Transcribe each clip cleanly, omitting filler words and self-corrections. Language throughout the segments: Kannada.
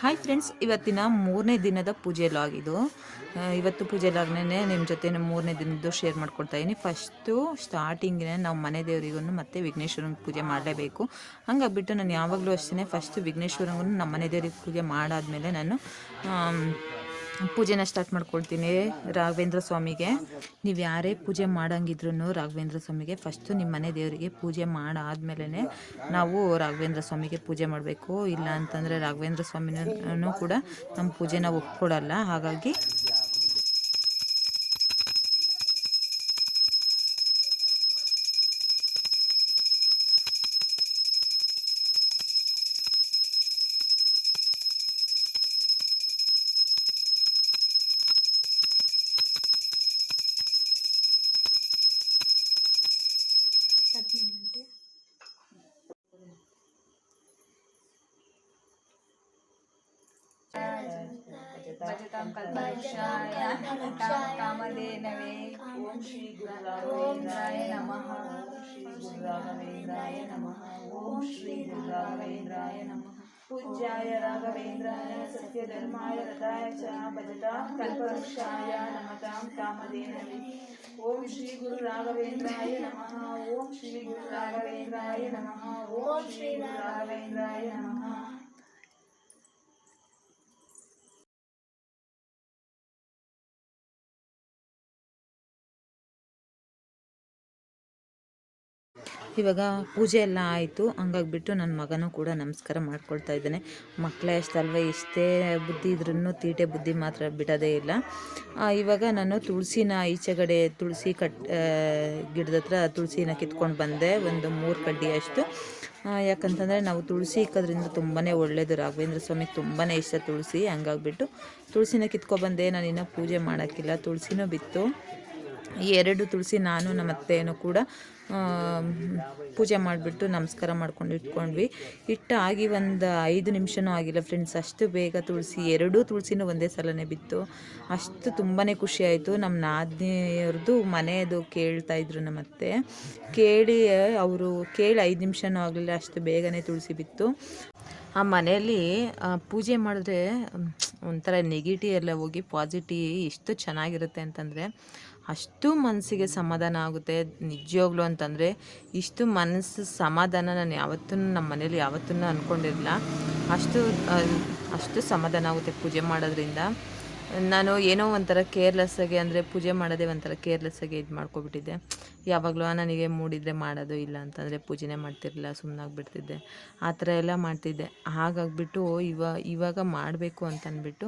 ಹಾಯ್ ಫ್ರೆಂಡ್ಸ್, ಇವತ್ತಿನ ಮೂರನೇ ದಿನದ ಪೂಜೆ ಲಾಗ್ ಇದು. ಇವತ್ತು ಪೂಜೆ ಲಾಗ್ನೇ ನಿಮ್ಮ ಜೊತೆ ಮೂರನೇ ದಿನದ್ದು ಶೇರ್ ಮಾಡ್ಕೊಳ್ತಾ ಇದ್ದೀನಿ. ಫಸ್ಟು ಸ್ಟಾರ್ಟಿಂಗಿನೇ ನಾವು ಮನೆ ದೇವರಿಗೂ ಮತ್ತು ವಿಘ್ನೇಶ್ವರಂಗೆ ಪೂಜೆ ಮಾಡಲೇಬೇಕು. ಹಂಗಾಗ್ಬಿಟ್ಟು ನಾನು ಯಾವಾಗಲೂ ಅಷ್ಟೇ ಫಸ್ಟು ವಿಘ್ನೇಶ್ವರಂಗೂ ನಮ್ಮ ಮನೆ ದೇವ್ರಿಗೆ ಪೂಜೆ ಮಾಡಾದಮೇಲೆ ನಾನು ಪೂಜೆನ ಸ್ಟಾರ್ಟ್ ಮಾಡ್ಕೊಳ್ತೀನಿ. ರಾಘವೇಂದ್ರ ಸ್ವಾಮಿಗೆ ನೀವು ಯಾರೇ ಪೂಜೆ ಮಾಡಂಗಿದ್ರು ರಾಘವೇಂದ್ರ ಸ್ವಾಮಿಗೆ ಫಸ್ಟು ನಿಮ್ಮ ಮನೆ ದೇವರಿಗೆ ಪೂಜೆ ಮಾಡಾದ್ಮೇಲೆ ನಾವು ರಾಘವೇಂದ್ರ ಸ್ವಾಮಿಗೆ ಪೂಜೆ ಮಾಡಬೇಕು. ಇಲ್ಲ ಅಂತಂದರೆ ರಾಘವೇಂದ್ರ ಸ್ವಾಮಿನೂ ಕೂಡ ನಮ್ಮ ಪೂಜೆನ ಒಪ್ಕೊಡಲ್ಲ. ಹಾಗಾಗಿ भजतां कल्पवृक्षाय कामधेनवे ओम श्री गुरु राघवेंद्राय नमः। श्री गुरु राघवेंद्राय नमः। ओम श्री गुरु राघवेंद्राय नमः। पूज्याय राघवेंद्राय सत्यधर्माय रताय च भजतां कल्पवृक्षाय नमतां कामधेनवे ओम श्री गुरु राघवेंद्राय नमः। ओम श्री गुरु राघवेंद्राय नमः। ओम श्री गुरु राघवेंद्राय नमः। ಇವಾಗ ಪೂಜೆ ಎಲ್ಲ ಆಯಿತು. ಹಂಗಾಗ್ಬಿಟ್ಟು ನನ್ನ ಮಗನೂ ಕೂಡ ನಮಸ್ಕಾರ ಮಾಡ್ಕೊಳ್ತಾ ಇದ್ದಾನೆ. ಮಕ್ಕಳೇ ಅಷ್ಟಲ್ವ, ಎಷ್ಟೇ ಬುದ್ಧಿ ಇದ್ರೂ ತೀಟೆ ಬುದ್ಧಿ ಮಾತ್ರ ಬಿಡೋದೇ ಇಲ್ಲ. ಇವಾಗ ನಾನು ತುಳಸಿನ ಈಚೆಗಡೆ ತುಳಸಿ ಗಿಡದ ಹತ್ರ ತುಳಸಿನ ಕಿತ್ಕೊಂಡು ಬಂದೆ, ಒಂದು 3 ಕಡ್ಡಿಯಷ್ಟು. ಯಾಕಂತಂದರೆ ನಾವು ತುಳಸಿ ಇಕ್ಕೋದ್ರಿಂದ ತುಂಬಾ ಒಳ್ಳೆಯದು. ರಾಘವೇಂದ್ರ ಸ್ವಾಮಿಗೆ ತುಂಬಾ ಇಷ್ಟ ತುಳಸಿ. ಹಂಗಾಗ್ಬಿಟ್ಟು ತುಳಸಿನ ಕಿತ್ಕೊಬಂದೆ. ನಾನು ಇನ್ನೂ ಪೂಜೆ ಮಾಡೋಕ್ಕಿಲ್ಲ. ತುಳಸಿನೂ ಬಿತ್ತು. 2 ತುಳಸಿ ನಾನು ನಮ್ಮ ಅತ್ತೆಯೂ ಕೂಡ ಪೂಜೆ ಮಾಡಿಬಿಟ್ಟು ನಮಸ್ಕಾರ ಮಾಡ್ಕೊಂಡು ಇಟ್ಕೊಂಡ್ವಿ. ಆಗಿ ಒಂದು 5 ನಿಮಿಷನೂ ಆಗಿಲ್ಲ ಫ್ರೆಂಡ್ಸ್, ಅಷ್ಟು ಬೇಗ ತುಳಸಿ 2 ತುಳಸಿನೂ ಒಂದೇ ಸಲನೇ ಬಿತ್ತು. ಅಷ್ಟು ತುಂಬಾ ಖುಷಿ ಆಯಿತು. ನಮ್ಮ ನಾದಿನಿಯವ್ರದ್ದು ಮನೆಯದು ಕೇಳ್ತಾಯಿದ್ರು ನಮ್ಮತ್ತೆ. ಅವರು ಕೇಳಿ 5 ನಿಮಿಷನೂ ಆಗಲಿಲ್ಲ, ಅಷ್ಟು ಬೇಗನೆ ತುಳಸಿ ಬಿತ್ತು. ಆ ಮನೆಯಲ್ಲಿ ಪೂಜೆ ಮಾಡಿದ್ರೆ ಒಂಥರ ನೆಗೆಟಿವ್ ಎಲ್ಲ ಹೋಗಿ ಪಾಸಿಟಿವ್ ಎಷ್ಟು ಚೆನ್ನಾಗಿರುತ್ತೆ ಅಂತಂದರೆ ಅಷ್ಟು ಮನಸ್ಸಿಗೆ ಸಮಾಧಾನ ಆಗುತ್ತೆ. ನಿಜವಾಗ್ಲೂ ಅಂತಂದರೆ ಇಷ್ಟು ಮನಸ್ಸು ಸಮಾಧಾನ ನಾನು ಯಾವತ್ತೂ ನಮ್ಮ ಮನೇಲಿ ಯಾವತ್ತೂ ಅಂದ್ಕೊಂಡಿರಲಿಲ್ಲ. ಅಷ್ಟು ಸಮಾಧಾನ ಆಗುತ್ತೆ ಪೂಜೆ ಮಾಡೋದ್ರಿಂದ. ನಾನು ಏನೋ ಒಂಥರ ಕೇರ್ಲೆಸ್ಸಾಗಿ, ಅಂದರೆ ಪೂಜೆ ಮಾಡೋದೇ ಒಂಥರ ಕೇರ್ಲೆಸ್ಸಾಗಿ ಇದು ಮಾಡ್ಕೊಬಿಟ್ಟಿದ್ದೆ. ಯಾವಾಗಲೂ ನನಗೆ ಮೂಡಿದರೆ ಮಾಡೋದು, ಇಲ್ಲ ಅಂತಂದರೆ ಪೂಜೆನೇ ಮಾಡ್ತಿರಲಿಲ್ಲ, ಸುಮ್ಮನಾಗ್ಬಿಡ್ತಿದ್ದೆ. ಆ ಥರ ಎಲ್ಲ ಮಾಡ್ತಿದ್ದೆ. ಹಾಗಾಗಿಬಿಟ್ಟು ಇವಾಗ ಮಾಡಬೇಕು ಅಂತಂದ್ಬಿಟ್ಟು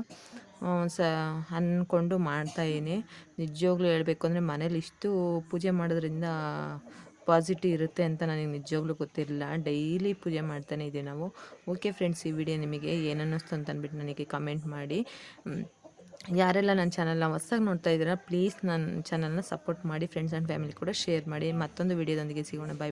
ಅಂದ್ಕೊಂಡು ಮಾಡ್ತಾಯಿದ್ದೀನಿ. ನಿಜವಾಗ್ಲೂ ಹೇಳಬೇಕು ಅಂದರೆ ಮನೇಲಿ ಇಷ್ಟು ಪೂಜೆ ಮಾಡೋದ್ರಿಂದ ಪಾಸಿಟಿವ್ ಇರುತ್ತೆ ಅಂತ ನನಗೆ ನಿಜವಾಗ್ಲೂ ಗೊತ್ತಿರಲಿಲ್ಲ. ಡೈಲಿ ಪೂಜೆ ಮಾಡ್ತಾನೆ ಇದ್ದೀವಿ ನಾವು. ಓಕೆ ಫ್ರೆಂಡ್ಸ್, ಈ ವಿಡಿಯೋ ನಿಮಗೆ ಏನನ್ನಿಸ್ತು ಅಂತಂದ್ಬಿಟ್ಟು ನನಗೆ ಕಮೆಂಟ್ ಮಾಡಿ. ಯಾರೆಲ್ಲ ನನ್ನ ಚಾನಲ್ನ ಹೊಸದಾಗಿ ನೋಡ್ತಾ ಇದ್ದೀರಾ ಪ್ಲೀಸ್ ನನ್ನ ಚಾನಲ್ನ ಸಪೋರ್ಟ್ ಮಾಡಿ. ಫ್ರೆಂಡ್ಸ್ ಆ್ಯಂಡ್ ಫ್ಯಾಮಿಲಿ ಕೂಡ ಶೇರ್ ಮಾಡಿ. ಮತ್ತೊಂದು ವಿಡಿಯೋದೊಂದಿಗೆ ಸಿಗೋಣ. ಬಾಯ್.